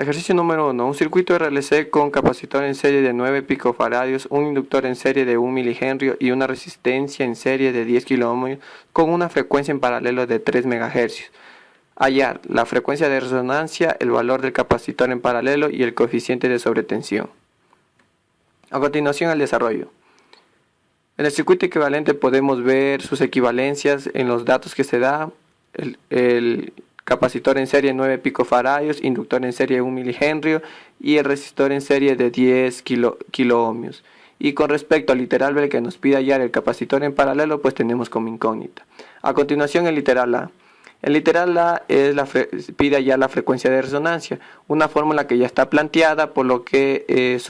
Ejercicio número 1. Un circuito RLC con capacitor en serie de 9 picofaradios, un inductor en serie de 1 milihenrio y una resistencia en serie de 10 kiloohmios con una frecuencia en paralelo de 3 MHz. Hallar la frecuencia de resonancia, el valor del capacitor en paralelo y el coeficiente de sobretensión. A continuación, el desarrollo. En el circuito equivalente podemos ver sus equivalencias en los datos que se da. El capacitor en serie 9 picofaradios, inductor en serie 1 milihenrio y el resistor en serie de 10 kiloohmios. Y con respecto al literal B que nos pide hallar el capacitor en paralelo, pues tenemos como incógnita. A continuación, el literal A. El literal A pide hallar la frecuencia de resonancia, una fórmula que ya está planteada, por lo que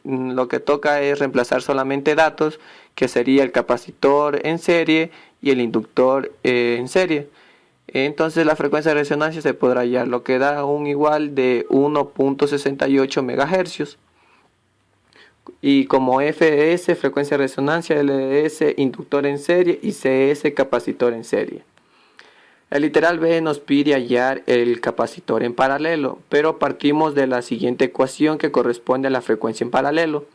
lo que toca es reemplazar solamente datos, que sería el capacitor en serie y el inductor en serie. Entonces la frecuencia de resonancia se podrá hallar, lo que da un igual de 1.68 MHz. Y como FS, frecuencia de resonancia, LS, inductor en serie y CS, capacitor en serie. El literal B nos pide hallar el capacitor en paralelo, pero partimos de la siguiente ecuación que corresponde a la frecuencia en paralelo.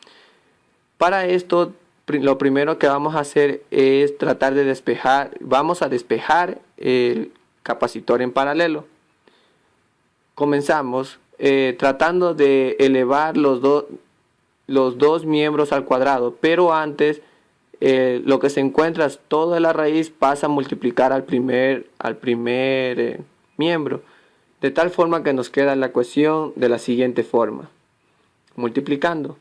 Para esto, lo primero que vamos a hacer es tratar de despejar, vamos a despejar el capacitor en paralelo. Comenzamos tratando de elevar los dos miembros al cuadrado, pero antes lo que se encuentra es toda la raíz pasa a multiplicar al primer miembro, de tal forma que nos queda la ecuación de la siguiente forma, multiplicando.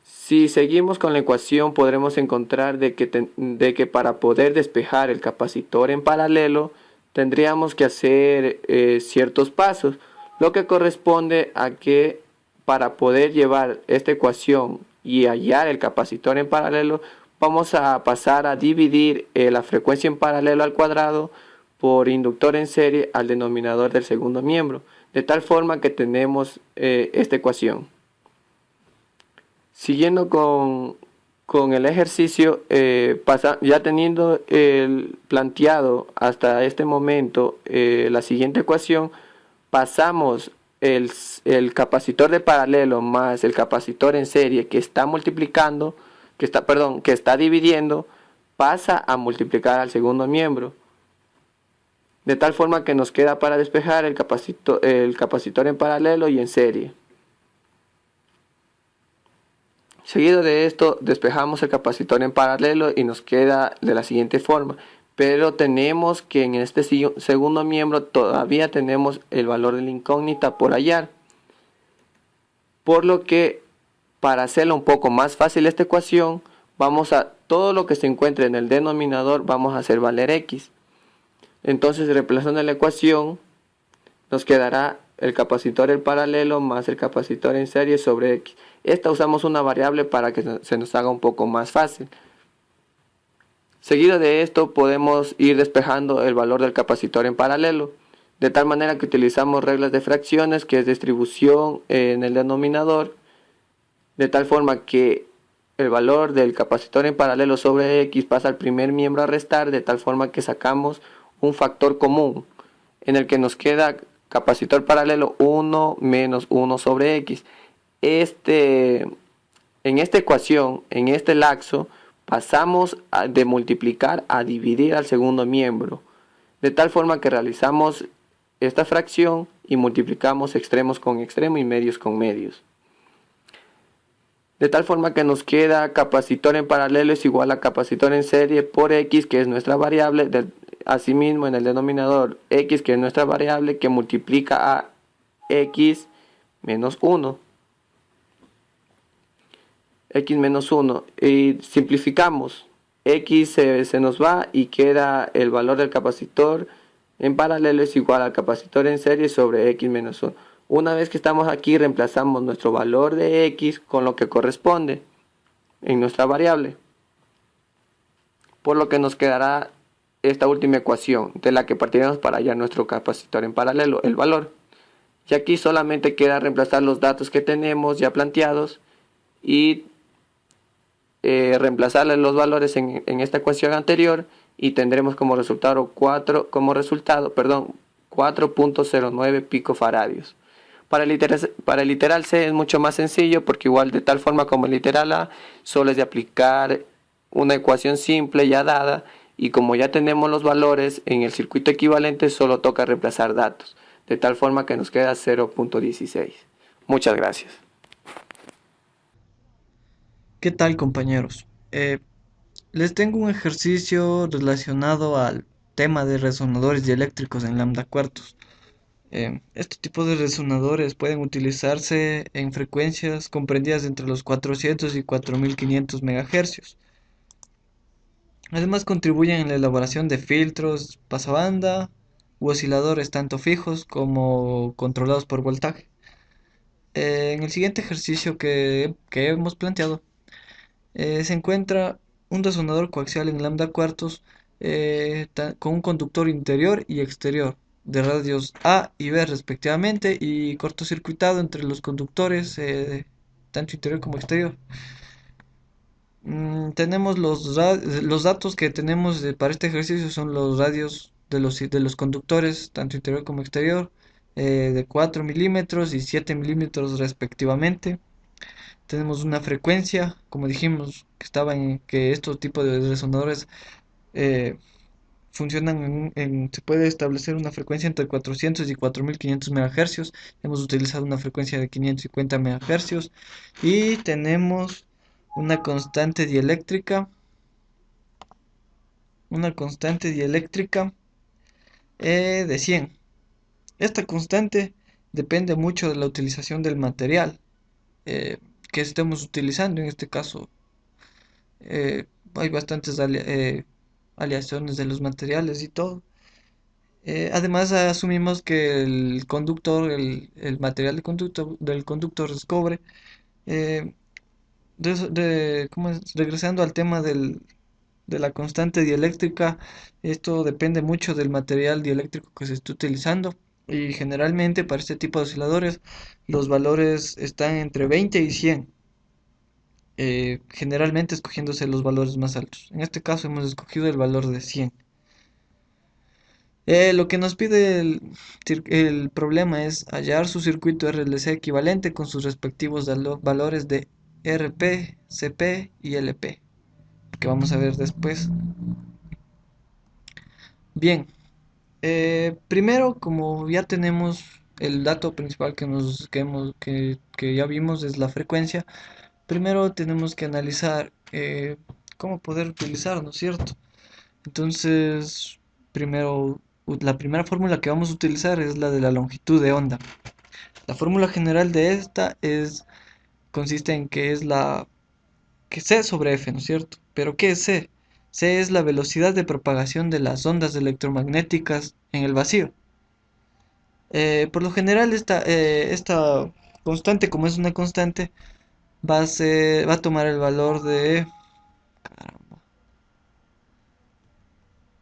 Si seguimos con la ecuación, podremos encontrar de que para poder despejar el capacitor en paralelo tendríamos que hacer ciertos pasos, lo que corresponde a que para poder llevar esta ecuación y hallar el capacitor en paralelo, vamos a pasar a dividir la frecuencia en paralelo al cuadrado por inductor en serie al denominador del segundo miembro, de tal forma que tenemos esta ecuación. Siguiendo con el ejercicio, ya teniendo planteado hasta este momento la siguiente ecuación, pasamos el capacitor de paralelo más el capacitor en serie que está multiplicando, que está dividiendo, pasa a multiplicar al segundo miembro, de tal forma que nos queda para despejar el capacitor en paralelo y en serie. Seguido de esto, despejamos el capacitor en paralelo y nos queda de la siguiente forma. Pero tenemos que en este segundo miembro todavía tenemos el valor de la incógnita por hallar. Por lo que, para hacerlo un poco más fácil esta ecuación, todo lo que se encuentre en el denominador vamos a hacer valer x. Entonces, reemplazando la ecuación, nos quedará el capacitor en paralelo más el capacitor en serie sobre x. Esta usamos una variable para que se nos haga un poco más fácil. Seguido de esto podemos ir despejando el valor del capacitor en paralelo, de tal manera que utilizamos reglas de fracciones, que es distribución en el denominador, de tal forma que el valor del capacitor en paralelo sobre x pasa al primer miembro a restar, de tal forma que sacamos un factor común, en el que nos queda capacitor paralelo 1 menos 1 sobre x. En esta ecuación, en este laxo, pasamos de multiplicar a dividir al segundo miembro, de tal forma que realizamos esta fracción y multiplicamos extremos con extremos y medios con medios. De tal forma que nos queda capacitor en paralelo es igual a capacitor en serie por x, que es nuestra variable, asimismo en el denominador x, que es nuestra variable, que multiplica a x menos 1. X menos 1 y simplificamos, x se nos va y queda el valor del capacitor en paralelo es igual al capacitor en serie sobre x menos 1. Una vez que estamos aquí, reemplazamos nuestro valor de x con lo que corresponde en nuestra variable, por lo que nos quedará esta última ecuación, de la que partiremos para hallar nuestro capacitor en paralelo, el valor. Y aquí solamente queda reemplazar los datos que tenemos ya planteados y reemplazarle los valores en esta ecuación anterior, y tendremos como resultado 4.09 picofaradios. Para el literal C es mucho más sencillo porque igual de tal forma como el literal A, solo es de aplicar una ecuación simple ya dada y como ya tenemos los valores en el circuito equivalente solo toca reemplazar datos, de tal forma que nos queda 0.16. Muchas gracias. ¿Qué tal, compañeros? Les tengo un ejercicio relacionado al tema de resonadores dieléctricos en lambda cuartos. Este tipo de resonadores pueden utilizarse en frecuencias comprendidas entre los 400 y 4500 MHz. Además, contribuyen en la elaboración de filtros, pasabanda u osciladores tanto fijos como controlados por voltaje. En el siguiente ejercicio que hemos planteado, se encuentra un resonador coaxial en lambda cuartos con un conductor interior y exterior de radios A y B respectivamente y cortocircuitado entre los conductores tanto interior como exterior. Tenemos los datos que tenemos para este ejercicio son los radios de los conductores tanto interior como exterior de 4 milímetros y 7 milímetros respectivamente. Tenemos una frecuencia, como dijimos, que estos tipos de resonadores eh, funcionan se puede establecer una frecuencia entre 400 y 4500 MHz. Hemos utilizado una frecuencia de 550 MHz y tenemos una constante dieléctrica, una constante dieléctrica de 100. Esta constante depende mucho de la utilización del material que estemos utilizando. En este caso, hay bastantes aleaciones de los materiales y todo. Además, asumimos que el conductor, el material del conductor es cobre. Eh, ¿Cómo es? Regresando al tema de la constante dieléctrica, esto depende mucho del material dieléctrico que se esté utilizando. Y generalmente para este tipo de osciladores los valores están entre 20 y 100, generalmente escogiéndose los valores más altos. En este caso hemos escogido el valor de 100. Lo que nos pide el problema es hallar su circuito RLC equivalente con sus respectivos valores de RP, CP y LP, que vamos a ver después. Bien, primero, como ya tenemos el dato principal que ya vimos es la frecuencia, primero tenemos que analizar cómo poder utilizar, ¿no es cierto? Entonces, la primera fórmula que vamos a utilizar es la de la longitud de onda. La fórmula general de esta consiste en que C sobre F, ¿no es cierto? Pero ¿qué es C? C es la velocidad de propagación de las ondas electromagnéticas en el vacío. Por lo general, esta constante, como es una constante, va a tomar el valor de,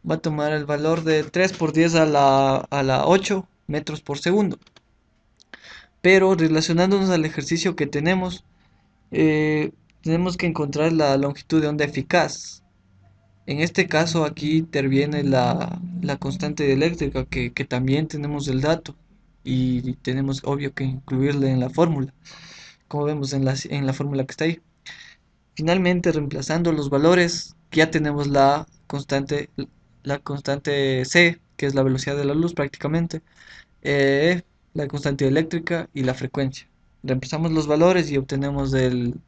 va a tomar el valor de 3 por 10 a la 8 metros por segundo. Pero relacionándonos al ejercicio que tenemos que encontrar la longitud de onda eficaz. En este caso aquí interviene la constante eléctrica que también tenemos el dato y tenemos obvio que incluirla en la fórmula, como vemos en la fórmula que está ahí. Finalmente, reemplazando los valores, ya tenemos la constante C, que es la velocidad de la luz prácticamente, eh, la constante eléctrica y la frecuencia. Reemplazamos los valores y obtenemos el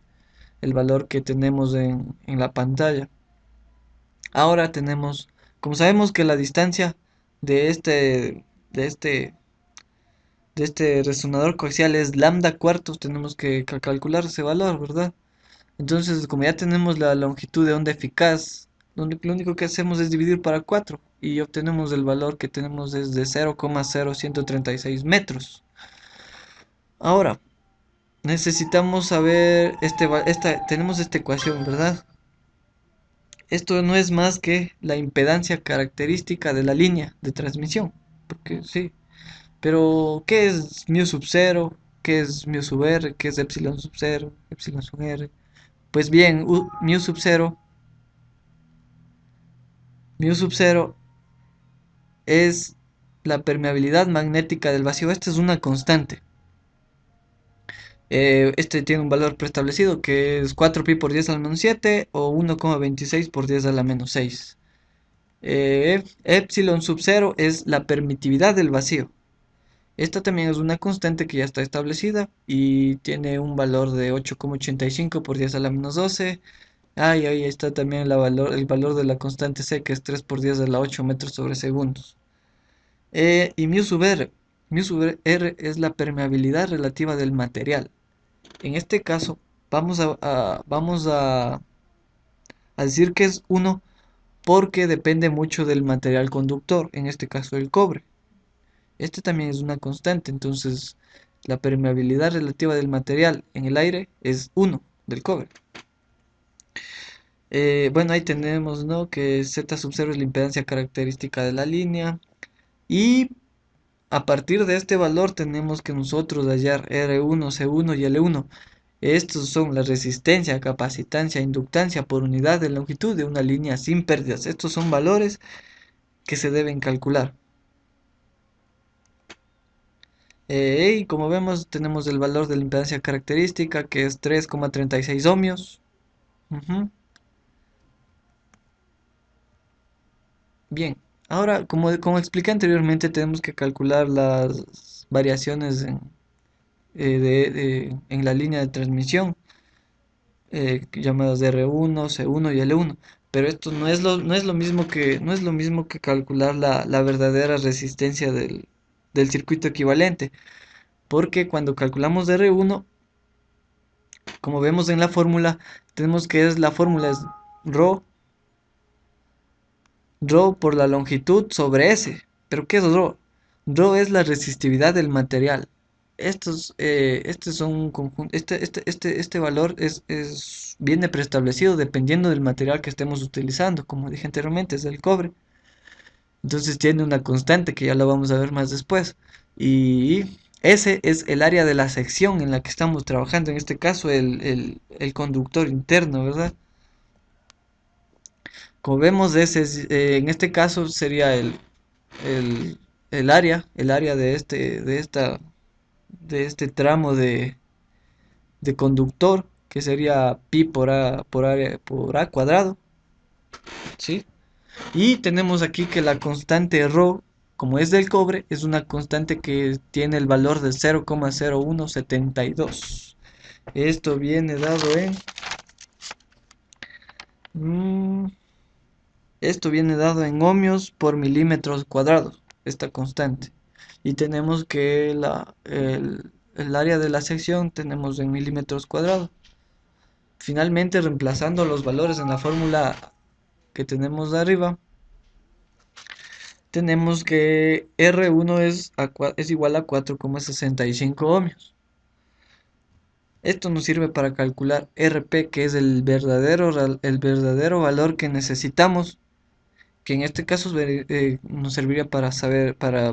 valor que tenemos en la pantalla. Ahora tenemos, como sabemos que la distancia de de este, de este resonador coaxial es lambda cuartos, tenemos que calcular ese valor, ¿verdad? Entonces, como ya tenemos la longitud de onda eficaz, lo único que hacemos es dividir para 4 y obtenemos el valor que tenemos es de 0,0136 metros. Ahora, necesitamos saber, tenemos esta ecuación, ¿verdad? Esto no es más que la impedancia característica de la línea de transmisión, porque sí. Pero, ¿qué es mu sub 0? ¿Qué es mu sub r? ¿Qué es epsilon sub 0? Epsilon sub r. Pues bien, mu sub 0 es la permeabilidad magnética del vacío. Esta es una constante. Este tiene un valor preestablecido que es 4pi por 10 a la menos 7 o 1,26 por 10 a la menos 6. Epsilon sub 0 es la permitividad del vacío. Esta también es una constante que ya está establecida y tiene un valor de 8,85 por 10 a la menos 12. Ahí está también el valor de la constante C, que es 3 por 10 a la 8 metros sobre segundos. Y mu sub R es la permeabilidad relativa del material. En este caso, vamos a decir que es 1 porque depende mucho del material conductor, en este caso el cobre. Este también es una constante, entonces la permeabilidad relativa del material en el aire es 1 del cobre. Bueno, ahí tenemos, ¿no?, que Z sub 0 es la impedancia característica de la línea. Y a partir de este valor tenemos que nosotros hallar R1, C1 y L1. Estos son la resistencia, capacitancia, inductancia por unidad de longitud de una línea sin pérdidas. Estos son valores que se deben calcular. Y como vemos, tenemos el valor de la impedancia característica, que es 3,36 ohmios. Ujú. Bien, ahora, como expliqué anteriormente, tenemos que calcular las variaciones en la línea de transmisión, llamadas R1, C1 y L1. Pero esto no es lo mismo que calcular la verdadera resistencia del circuito equivalente. Porque cuando calculamos R1, como vemos en la fórmula, tenemos que la fórmula es ρ por la longitud sobre S. ¿Pero qué es ρ? ρ es la resistividad del material. Estos son un conjunto. Este valor viene preestablecido dependiendo del material que estemos utilizando. Como dije anteriormente, es el cobre. Entonces tiene una constante que ya lo vamos a ver más después. Y ese es el área de la sección en la que estamos trabajando. En este caso, el conductor interno, ¿verdad? Como vemos, en este caso sería el, el área de este tramo de conductor, que sería pi por a cuadrado, ¿sí? Y tenemos aquí que la constante ρ, como es del cobre, es una constante que tiene el valor de 0,0172. Esto viene dado mm, esto viene dado en ohmios por milímetros cuadrados, esta constante. Y tenemos que el área de la sección tenemos en milímetros cuadrados. Finalmente, reemplazando los valores en la fórmula que tenemos de arriba, tenemos que R1 es igual a 4,65 ohmios. Esto nos sirve para calcular RP, que es el verdadero valor que necesitamos, que en este caso nos serviría para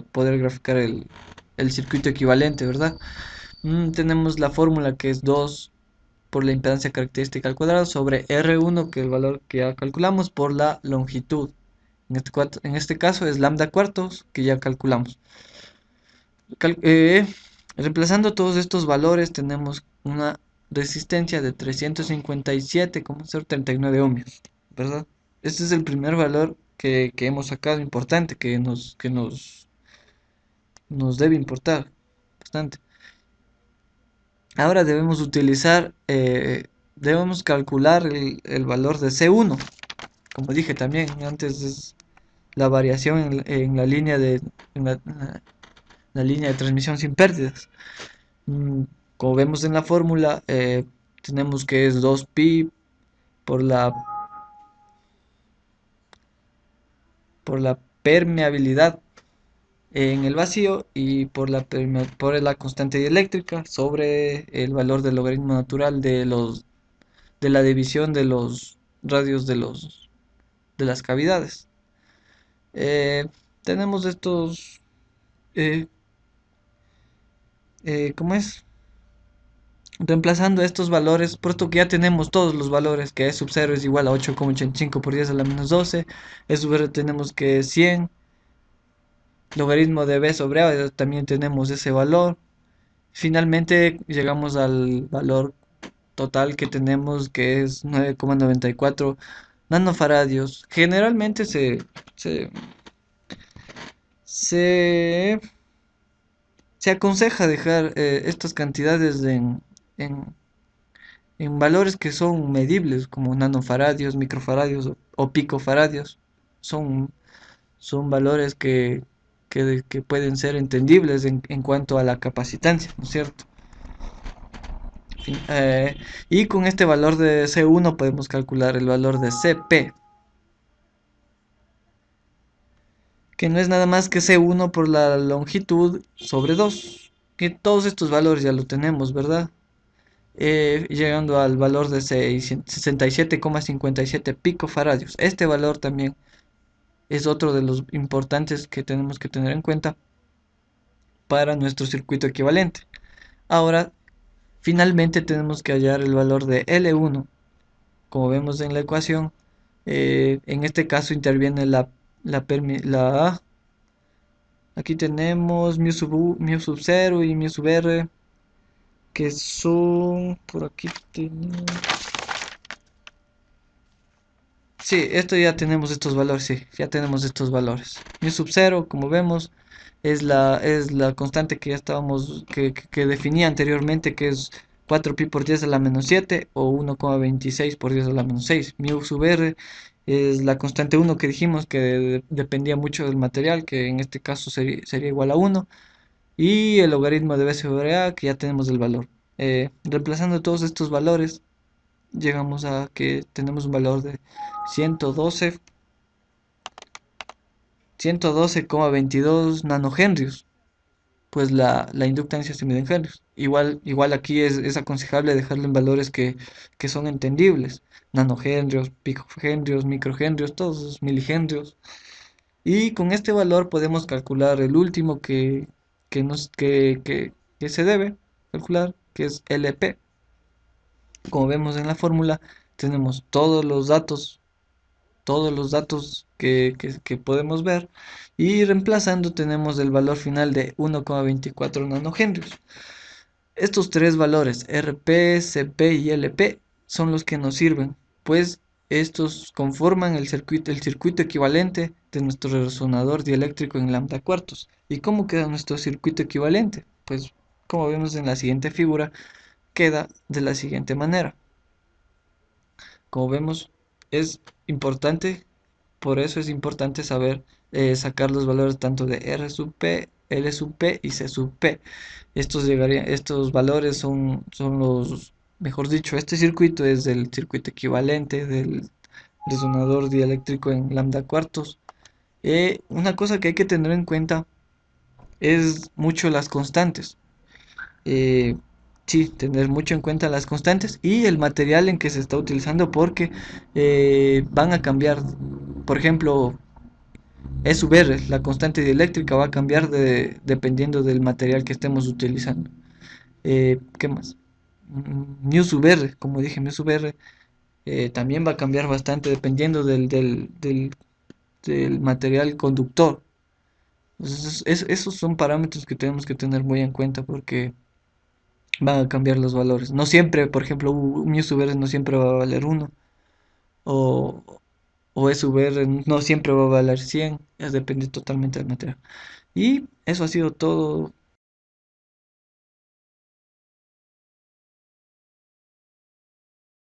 poder graficar el circuito equivalente, ¿verdad? Tenemos la fórmula, que es 2 por la impedancia característica al cuadrado sobre R1, que es el valor que ya calculamos, por la longitud. En este caso es lambda cuartos, que ya calculamos. Cal- eh, Reemplazando todos estos valores, tenemos una resistencia de 357,039 ohmios, ¿verdad? Este es el primer valor que hemos sacado importante, que nos debe importar bastante. Ahora debemos calcular el valor de C1. Como dije también antes, es la variación en la línea de transmisión sin pérdidas. Mm, Como vemos en la fórmula, tenemos que es 2pi por la permeabilidad en el vacío y por la constante dieléctrica sobre el valor del logaritmo natural de la división de los radios de las cavidades. Eh, Tenemos estos, eh, ¿cómo es? Reemplazando estos valores, puesto que ya tenemos todos los valores, que E sub 0 es igual a 8,85 por 10 a la menos 12, E sub r tenemos que 100, logaritmo de B sobre A, también tenemos ese valor, Finalmente llegamos al valor total que tenemos, que es 9,94 nanofaradios. Generalmente se, se, se aconseja dejar estas cantidades en, en valores que son medibles, como nanofaradios, microfaradios o picofaradios. Son, son valores que pueden ser entendibles en cuanto a la capacitancia, ¿no es cierto? Y con este valor de C1 podemos calcular el valor de CP, que no es nada más que C1 por la longitud sobre 2, que todos estos valores ya lo tenemos, ¿verdad? Llegando al valor de 67,57 picofaradios. Este valor también es otro de los importantes que tenemos que tener en cuenta para nuestro circuito equivalente. Ahora, finalmente tenemos que hallar el valor de L1. Como vemos en la ecuación, en este caso interviene la aquí tenemos mu sub 0 y mu sub r, que son, por aquí tenemos, sí, esto ya tenemos estos valores, sí, ya tenemos estos valores. Mu sub 0, como vemos, es la constante que ya estábamos, que definía anteriormente, que es 4pi por 10 a la menos 7 o 1,26 por 10 a la menos 6. Mu sub r es la constante 1 que dijimos que dependía mucho del material, que en este caso sería igual a 1. Y el logaritmo de b sobre a, que ya tenemos el valor. Reemplazando todos estos valores, llegamos a que tenemos un valor de 112, 112,22 nanohenrios, pues la inductancia se mide en henrios. Igual aquí es aconsejable dejarlo en valores que son entendibles, nanohenrios, picohenrios, microhenrios, todos esos milihenrios. Y con este valor podemos calcular el último que se debe calcular, que es LP. Como vemos en la fórmula, tenemos todos los datos que podemos ver, y reemplazando tenemos el valor final de 1,24 nanohenrios. Estos tres valores, RP, CP y LP, son los que nos sirven, pues estos conforman el circuito equivalente de nuestro resonador dieléctrico en lambda cuartos. ¿Y cómo queda nuestro circuito equivalente? Pues como vemos en la siguiente figura, queda de la siguiente manera. Como vemos, es importante, por eso es importante saber sacar los valores tanto de R sub P, L sub P y C sub P. Estos valores son mejor dicho, este circuito es el circuito equivalente del resonador dieléctrico en lambda cuartos. Una cosa que hay que tener en cuenta es mucho las constantes. eh, sí, tener mucho en cuenta las constantes y el material en que se está utilizando, porque van a cambiar. Por ejemplo, E sub R, la constante dieléctrica, va a cambiar dependiendo del material que estemos utilizando. ¿Qué más? Mu sub R, como dije, mu sub R también va a cambiar bastante dependiendo del material conductor. Entonces, esos son parámetros que tenemos que tener muy en cuenta, porque van a cambiar los valores. No siempre, por ejemplo, un mu sub r no siempre va a valer 1, o, o E sub r no siempre va a valer 100, es depende totalmente del material. Y eso ha sido todo